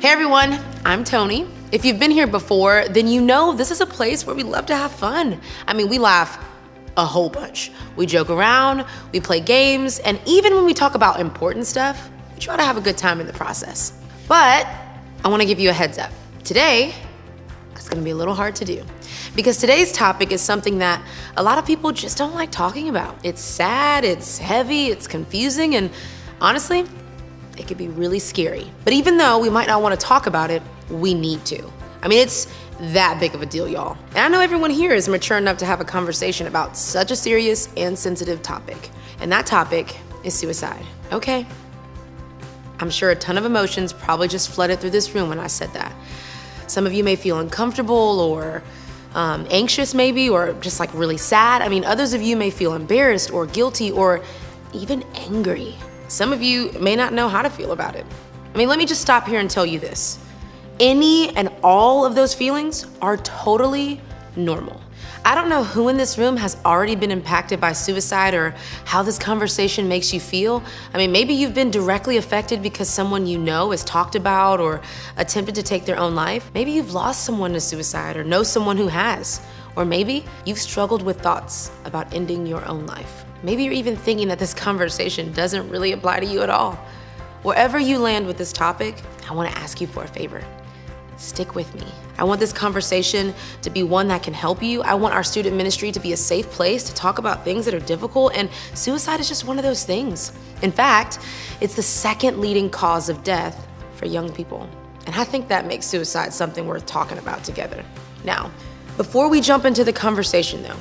Hey everyone, I'm Tony. If you've been here before, then you know this is a place where we love to have fun. I mean, we laugh a whole bunch. We joke around, we play games, and even when we talk about important stuff, we try to have a good time in the process. But I want to give you a heads up. Today, it's going to be a little hard to do because today's topic is something that a lot of people just don't like talking about. It's sad, it's heavy, it's confusing, and honestly, it could be really scary. But even though we might not want to talk about it, we need to. I mean, it's that big of a deal, y'all. And I know everyone here is mature enough to have a conversation about such a serious and sensitive topic. And that topic is suicide, okay? I'm sure a ton of emotions probably just flooded through this room when I said that. Some of you may feel uncomfortable or anxious maybe, or just like really sad. I mean, others of you may feel embarrassed or guilty or even angry. Some of you may not know how to feel about it. I mean, let me just stop here and tell you this. Any and all of those feelings are totally normal. I don't know who in this room has already been impacted by suicide or how this conversation makes you feel. I mean, maybe you've been directly affected because someone you know has talked about or attempted to take their own life. Maybe you've lost someone to suicide or know someone who has. Or maybe you've struggled with thoughts about ending your own life. Maybe you're even thinking that this conversation doesn't really apply to you at all. Wherever you land with this topic, I want to ask you for a favor. Stick with me. I want this conversation to be one that can help you. I want our student ministry to be a safe place to talk about things that are difficult, and suicide is just one of those things. In fact, it's the second leading cause of death for young people. And I think that makes suicide something worth talking about together. Now, before we jump into the conversation though,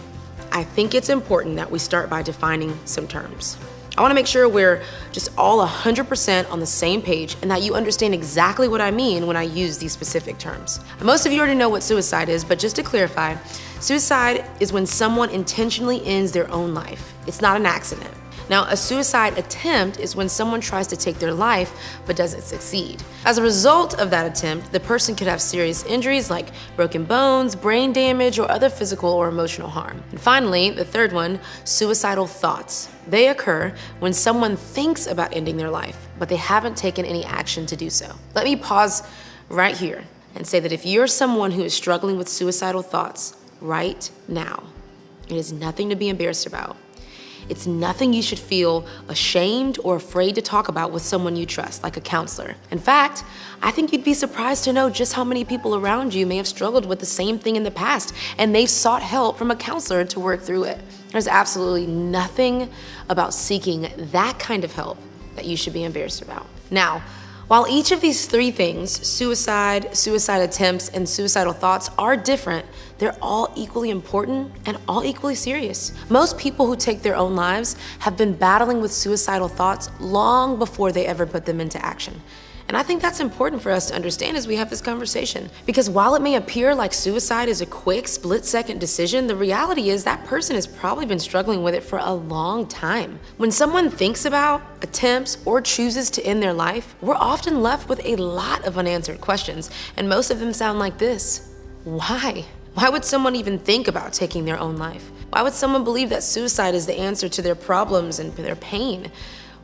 I think it's important that we start by defining some terms. I want to make sure we're just all 100% on the same page and that you understand exactly what I mean when I use these specific terms. Most of you already know what suicide is, but just to clarify, suicide is when someone intentionally ends their own life. It's not an accident. Now, a suicide attempt is when someone tries to take their life but doesn't succeed. As a result of that attempt, the person could have serious injuries like broken bones, brain damage, or other physical or emotional harm. And finally, the third one, suicidal thoughts. They occur when someone thinks about ending their life, but they haven't taken any action to do so. Let me pause right here and say that if you're someone who is struggling with suicidal thoughts right now, it is nothing to be embarrassed about. It's nothing you should feel ashamed or afraid to talk about with someone you trust, like a counselor. In fact, I think you'd be surprised to know just how many people around you may have struggled with the same thing in the past, and they've sought help from a counselor to work through it. There's absolutely nothing about seeking that kind of help that you should be embarrassed about. Now, while each of these three things, suicide, suicide attempts, and suicidal thoughts are different, they're all equally important and all equally serious. Most people who take their own lives have been battling with suicidal thoughts long before they ever put them into action. And I think that's important for us to understand as we have this conversation. Because while it may appear like suicide is a quick, split-second decision, the reality is that person has probably been struggling with it for a long time. When someone thinks about, attempts, or chooses to end their life, we're often left with a lot of unanswered questions, and most of them sound like this. Why? Why would someone even think about taking their own life? Why would someone believe that suicide is the answer to their problems and their pain?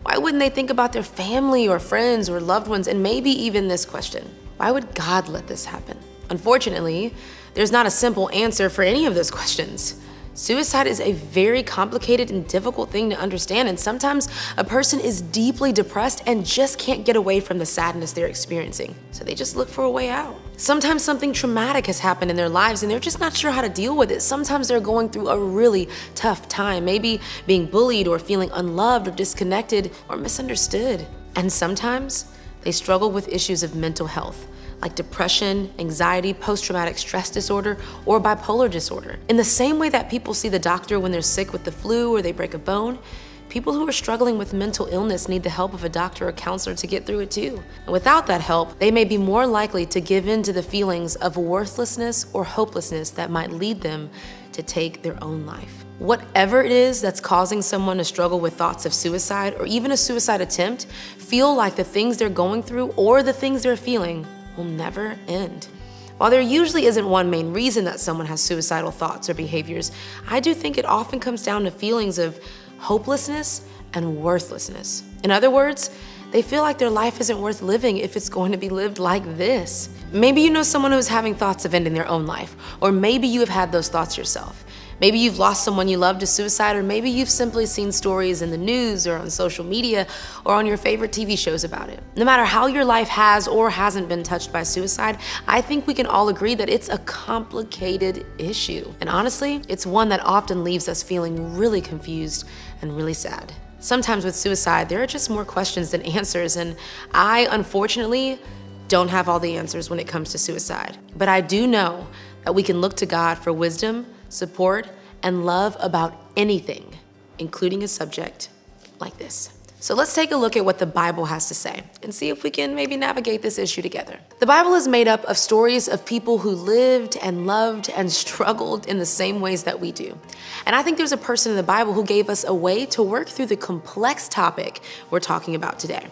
Why wouldn't they think about their family or friends or loved ones, and maybe even this question? Why would God let this happen? Unfortunately, there's not a simple answer for any of those questions. Suicide is a very complicated and difficult thing to understand, and sometimes a person is deeply depressed and just can't get away from the sadness they're experiencing, so they just look for a way out. Sometimes something traumatic has happened in their lives and they're just not sure how to deal with it. Sometimes they're going through a really tough time, maybe being bullied or feeling unloved or disconnected or misunderstood. And sometimes they struggle with issues of mental health, like depression, anxiety, post-traumatic stress disorder, or bipolar disorder. In the same way that people see the doctor when they're sick with the flu or they break a bone, people who are struggling with mental illness need the help of a doctor or counselor to get through it too. And without that help, they may be more likely to give in to the feelings of worthlessness or hopelessness that might lead them to take their own life. Whatever it is that's causing someone to struggle with thoughts of suicide or even a suicide attempt, feel like the things they're going through or the things they're feeling will never end. While there usually isn't one main reason that someone has suicidal thoughts or behaviors, I do think it often comes down to feelings of hopelessness and worthlessness. In other words, They feel like their life isn't worth living if it's going to be lived like this. Maybe you know someone who's having thoughts of ending their own life, or maybe you have had those thoughts yourself. Maybe you've lost someone you love to suicide, or maybe you've simply seen stories in the news or on social media or on your favorite TV shows about it. No matter how your life has or hasn't been touched by suicide, I think we can all agree that it's a complicated issue. And honestly, it's one that often leaves us feeling really confused and really sad. Sometimes with suicide, there are just more questions than answers, and I, unfortunately, don't have all the answers when it comes to suicide. But I do know that we can look to God for wisdom, support, and love about anything, including a subject like this. So let's take a look at what the Bible has to say and see if we can maybe navigate this issue together. The Bible is made up of stories of people who lived and loved and struggled in the same ways that we do. And I think there's a person in the Bible who gave us a way to work through the complex topic we're talking about today.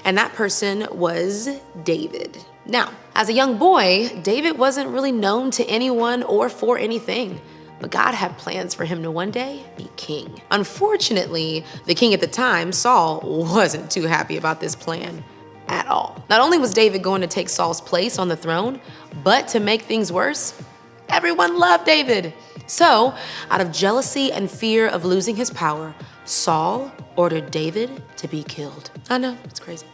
And that person was David. Now, as a young boy, David wasn't really known to anyone or for anything. But God had plans for him to one day be king. Unfortunately, the king at the time, Saul, wasn't too happy about this plan at all. Not only was David going to take Saul's place on the throne, but to make things worse, everyone loved David. So, out of jealousy and fear of losing his power, Saul ordered David to be killed. I know, it's crazy.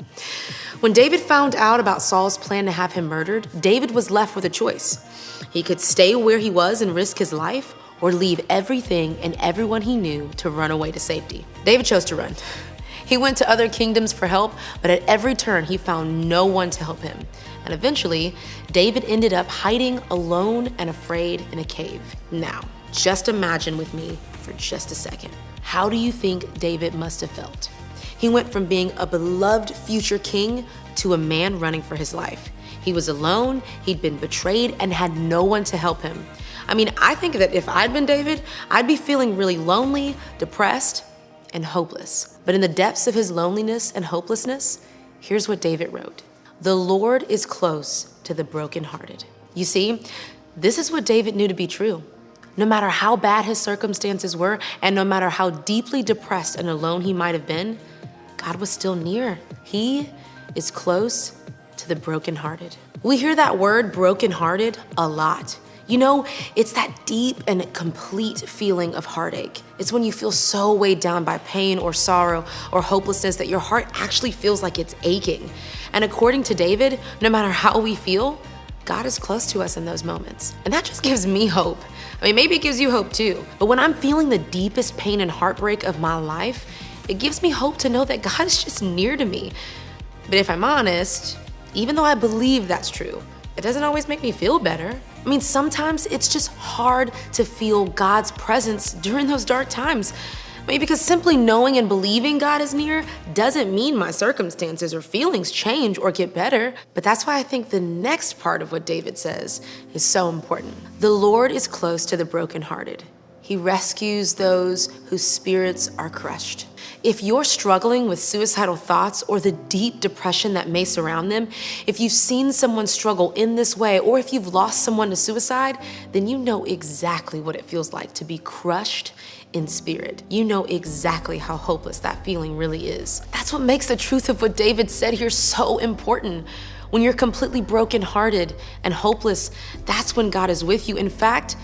When David found out about Saul's plan to have him murdered, David was left with a choice. He could stay where he was and risk his life, or leave everything and everyone he knew to run away to safety. David chose to run. He went to other kingdoms for help, but at every turn he found no one to help him. And eventually, David ended up hiding alone and afraid in a cave. Now, just imagine with me for just a second. How do you think David must have felt? He went from being a beloved future king to a man running for his life. He was alone, he'd been betrayed, and had no one to help him. I mean, I think that if I'd been David, I'd be feeling really lonely, depressed, and hopeless. But in the depths of his loneliness and hopelessness, here's what David wrote. "The Lord is close to the brokenhearted." You see, this is what David knew to be true. No matter how bad his circumstances were, and no matter how deeply depressed and alone he might have been, God was still near. He is close to the brokenhearted. We hear that word brokenhearted a lot. You know, it's that deep and complete feeling of heartache. It's when you feel so weighed down by pain or sorrow or hopelessness that your heart actually feels like it's aching. And according to David, no matter how we feel, God is close to us in those moments. And that just gives me hope. I mean, maybe it gives you hope too. But when I'm feeling the deepest pain and heartbreak of my life, it gives me hope to know that God is just near to me. But if I'm honest, even though I believe that's true, it doesn't always make me feel better. I mean, sometimes it's just hard to feel God's presence during those dark times. I mean, because simply knowing and believing God is near doesn't mean my circumstances or feelings change or get better. But that's why I think the next part of what David says is so important. The Lord is close to the brokenhearted. He rescues those whose spirits are crushed. If you're struggling with suicidal thoughts or the deep depression that may surround them, if you've seen someone struggle in this way, or if you've lost someone to suicide, then you know exactly what it feels like to be crushed in spirit. You know exactly how hopeless that feeling really is. That's what makes the truth of what David said here so important. When you're completely brokenhearted and hopeless, that's when God is with you. In fact,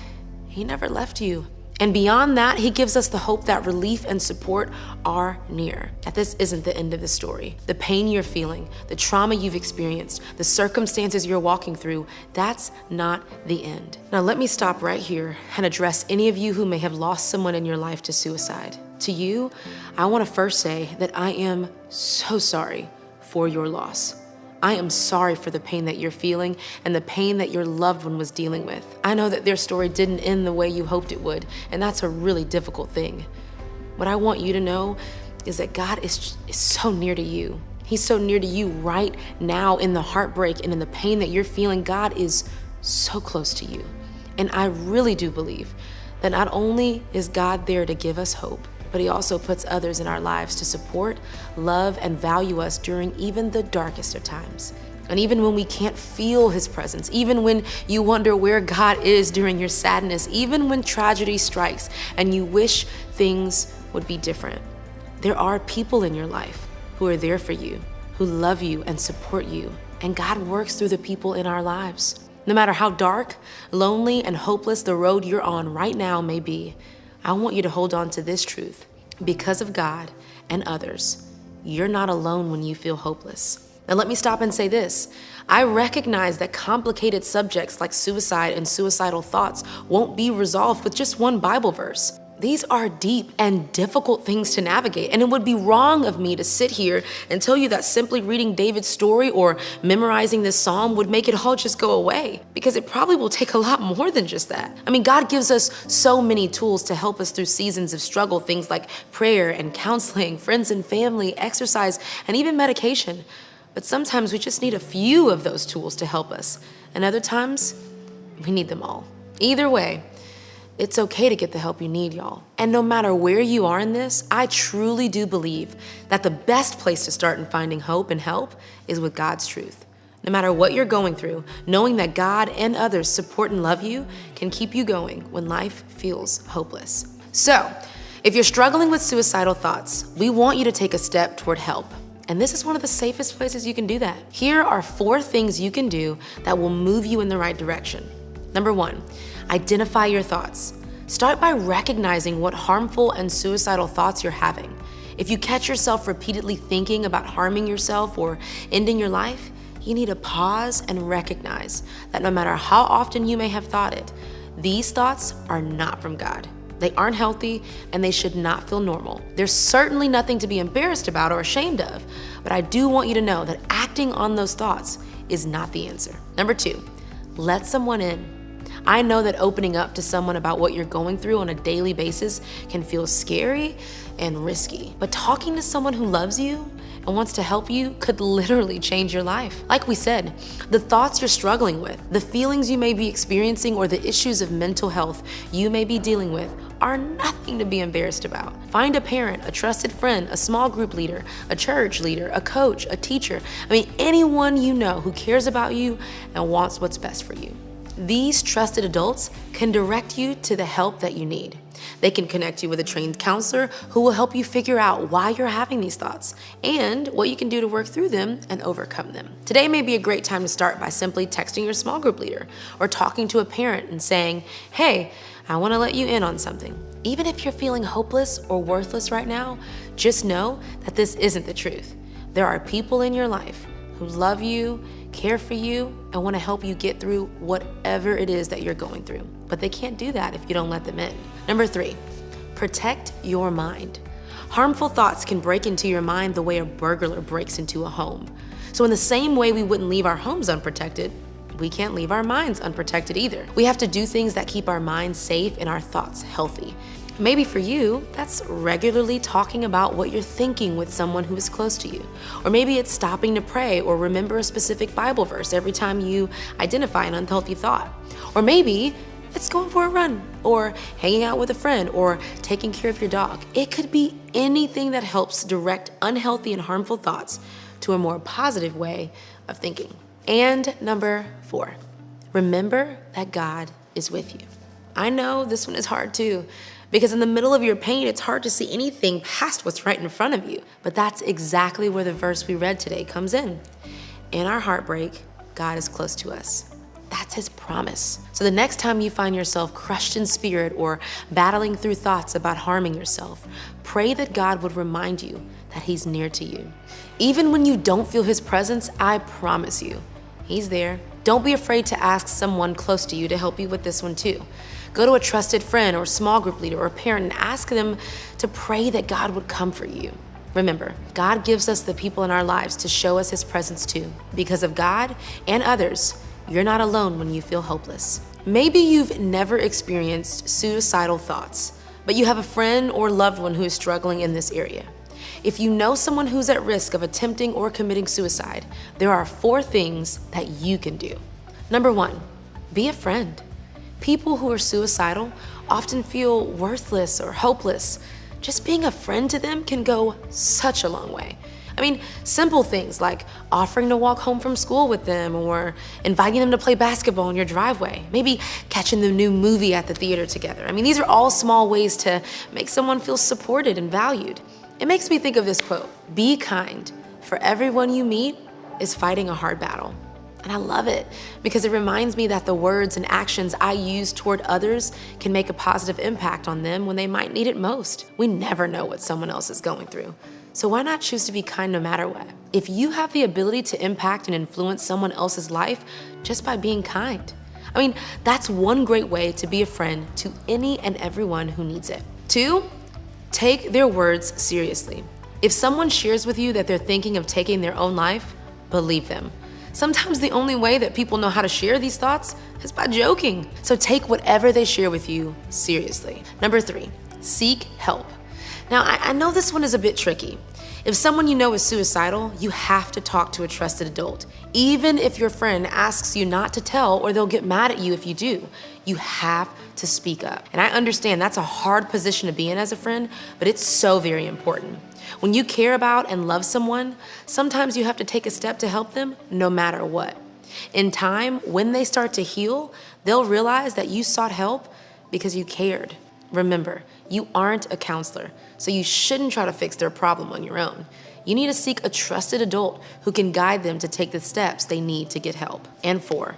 He never left you. And beyond that, He gives us the hope that relief and support are near. That this isn't the end of the story. The pain you're feeling, the trauma you've experienced, the circumstances you're walking through, that's not the end. Now let me stop right here and address any of you who may have lost someone in your life to suicide. To you, I want to first say that I am so sorry for your loss. I am sorry for the pain that you're feeling and the pain that your loved one was dealing with. I know that their story didn't end the way you hoped it would, and that's a really difficult thing. What I want you to know is that God is so near to you. He's so near to you right now in the heartbreak and in the pain that you're feeling. God is so close to you. And I really do believe that not only is God there to give us hope, but He also puts others in our lives to support, love, and value us during even the darkest of times. And even when we can't feel His presence, even when you wonder where God is during your sadness, even when tragedy strikes and you wish things would be different, there are people in your life who are there for you, who love you and support you, and God works through the people in our lives. No matter how dark, lonely, and hopeless the road you're on right now may be, I want you to hold on to this truth. Because of God and others, you're not alone when you feel hopeless. Now let me stop and say this. I recognize that complicated subjects like suicide and suicidal thoughts won't be resolved with just one Bible verse. These are deep and difficult things to navigate, and it would be wrong of me to sit here and tell you that simply reading David's story or memorizing this psalm would make it all just go away, because it probably will take a lot more than just that. I mean, God gives us so many tools to help us through seasons of struggle, things like prayer and counseling, friends and family, exercise, and even medication. But sometimes we just need a few of those tools to help us, and other times we need them all. Either way, it's okay to get the help you need, y'all. And no matter where you are in this, I truly do believe that the best place to start in finding hope and help is with God's truth. No matter what you're going through, knowing that God and others support and love you can keep you going when life feels hopeless. So, if you're struggling with suicidal thoughts, we want you to take a step toward help. And this is one of the safest places you can do that. Here are 4 things you can do that will move you in the right direction. Number 1, identify your thoughts. Start by recognizing what harmful and suicidal thoughts you're having. If you catch yourself repeatedly thinking about harming yourself or ending your life, you need to pause and recognize that no matter how often you may have thought it, these thoughts are not from God. They aren't healthy, and they should not feel normal. There's certainly nothing to be embarrassed about or ashamed of, but I do want you to know that acting on those thoughts is not the answer. Number 2, let someone in. I know that opening up to someone about what you're going through on a daily basis can feel scary and risky, but talking to someone who loves you and wants to help you could literally change your life. Like we said, the thoughts you're struggling with, the feelings you may be experiencing, or the issues of mental health you may be dealing with are nothing to be embarrassed about. Find a parent, a trusted friend, a small group leader, a church leader, a coach, a teacher. Anyone you know who cares about you and wants what's best for you. These trusted adults can direct you to the help that you need. They can connect you with a trained counselor who will help you figure out why you're having these thoughts and what you can do to work through them and overcome them. Today may be a great time to start by simply texting your small group leader or talking to a parent and saying, "Hey, I want to let you in on something." Even if you're feeling hopeless or worthless right now, just know that this isn't the truth. There are people in your life who love you, care for you, and want to help you get through whatever it is that you're going through. But they can't do that if you don't let them in. Number 3, protect your mind. Harmful thoughts can break into your mind the way a burglar breaks into a home. So in the same way we wouldn't leave our homes unprotected, we can't leave our minds unprotected either. We have to do things that keep our minds safe and our thoughts healthy. Maybe for you, that's regularly talking about what you're thinking with someone who is close to you. Or maybe it's stopping to pray or remember a specific Bible verse every time you identify an unhealthy thought. Or maybe it's going for a run or hanging out with a friend or taking care of your dog. It could be anything that helps direct unhealthy and harmful thoughts to a more positive way of thinking. And number 4, remember that God is with you. I know this one is hard too, because in the middle of your pain, it's hard to see anything past what's right in front of you. But that's exactly where the verse we read today comes in. In our heartbreak, God is close to us. That's His promise. So the next time you find yourself crushed in spirit or battling through thoughts about harming yourself, pray that God would remind you that He's near to you. Even when you don't feel His presence, I promise you, He's there. Don't be afraid to ask someone close to you to help you with this one too. Go to a trusted friend or small group leader or parent and ask them to pray that God would comfort you. Remember, God gives us the people in our lives to show us His presence too. Because of God and others, you're not alone when you feel hopeless. Maybe you've never experienced suicidal thoughts, but you have a friend or loved one who is struggling in this area. If you know someone who's at risk of attempting or committing suicide, there are 4 things that you can do. Number 1, be a friend. People who are suicidal often feel worthless or hopeless. Just being a friend to them can go such a long way. Simple things like offering to walk home from school with them or inviting them to play basketball in your driveway, maybe catching the new movie at the theater together. These are all small ways to make someone feel supported and valued. It makes me think of this quote, "Be kind, for everyone you meet is fighting a hard battle. And I love it because it reminds me that the words and actions I use toward others can make a positive impact on them when they might need it most. We never know what someone else is going through. So why not choose to be kind no matter what? If you have the ability to impact and influence someone else's life just by being kind, that's one great way to be a friend to any and everyone who needs it. 2, take their words seriously. If someone shares with you that they're thinking of taking their own life, believe them. Sometimes the only way that people know how to share these thoughts is by joking. So take whatever they share with you seriously. Number 3, seek help. Now, I know this one is a bit tricky. If someone you know is suicidal, you have to talk to a trusted adult. Even if your friend asks you not to tell or they'll get mad at you if you do, you have to speak up. And I understand that's a hard position to be in as a friend, but it's so very important. When you care about and love someone, sometimes you have to take a step to help them no matter what. In time, when they start to heal, they'll realize that you sought help because you cared. Remember, you aren't a counselor, so you shouldn't try to fix their problem on your own. You need to seek a trusted adult who can guide them to take the steps they need to get help. And 4,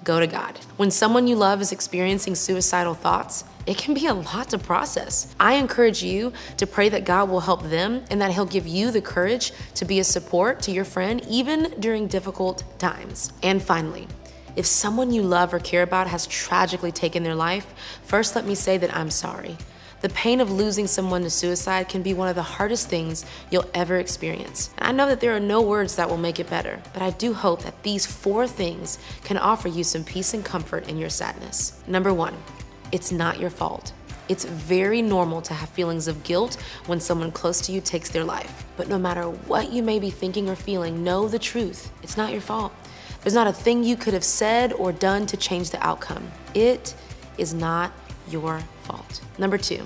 go to God. When someone you love is experiencing suicidal thoughts, it can be a lot to process. I encourage you to pray that God will help them and that He'll give you the courage to be a support to your friend even during difficult times. And finally, if someone you love or care about has tragically taken their life, first let me say that I'm sorry. The pain of losing someone to suicide can be one of the hardest things you'll ever experience. And I know that there are no words that will make it better, but I do hope that these 4 things can offer you some peace and comfort in your sadness. Number 1, it's not your fault. It's very normal to have feelings of guilt when someone close to you takes their life. But no matter what you may be thinking or feeling, know the truth. It's not your fault. There's not a thing you could have said or done to change the outcome. It is not your fault. Number 2,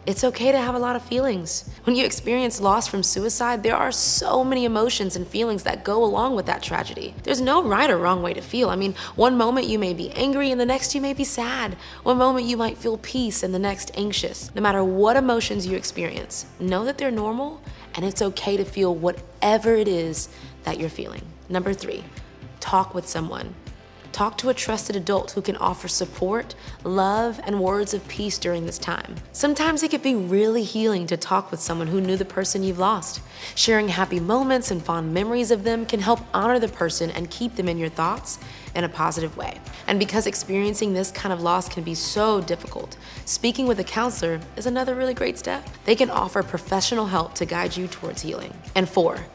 it's okay to have a lot of feelings. When you experience loss from suicide, there are so many emotions and feelings that go along with that tragedy. There's no right or wrong way to feel. One moment you may be angry and the next you may be sad. One moment you might feel peace and the next anxious. No matter what emotions you experience, know that they're normal and it's okay to feel whatever it is that you're feeling. Number 3, talk with someone. Talk to a trusted adult who can offer support, love, and words of peace during this time. Sometimes it can be really healing to talk with someone who knew the person you've lost. Sharing happy moments and fond memories of them can help honor the person and keep them in your thoughts in a positive way. And because experiencing this kind of loss can be so difficult, speaking with a counselor is another really great step. They can offer professional help to guide you towards healing. And 4,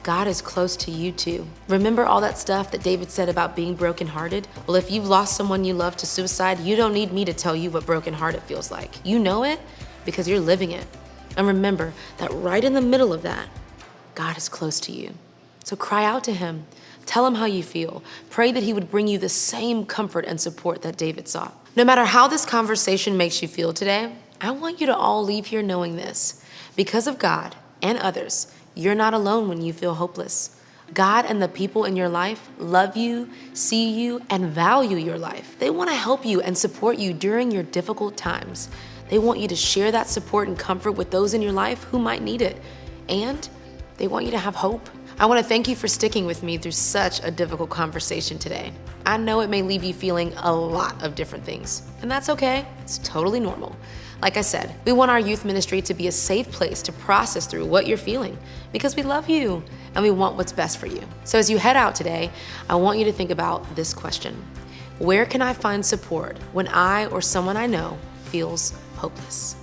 God is close to you too. Remember all that stuff that David said about being brokenhearted? Well, if you've lost someone you love to suicide, you don't need me to tell you what brokenhearted feels like. You know it because you're living it. And remember that right in the middle of that, God is close to you. So cry out to Him. Tell Him how you feel. Pray that He would bring you the same comfort and support that David sought. No matter how this conversation makes you feel today, I want you to all leave here knowing this. Because of God and others, you're not alone when you feel hopeless. God and the people in your life love you, see you, and value your life. They want to help you and support you during your difficult times. They want you to share that support and comfort with those in your life who might need it. And they want you to have hope. I want to thank you for sticking with me through such a difficult conversation today. I know it may leave you feeling a lot of different things, and that's okay. It's totally normal. Like I said, we want our youth ministry to be a safe place to process through what you're feeling because we love you and we want what's best for you. So as you head out today, I want you to think about this question. Where can I find support when I or someone I know feels hopeless?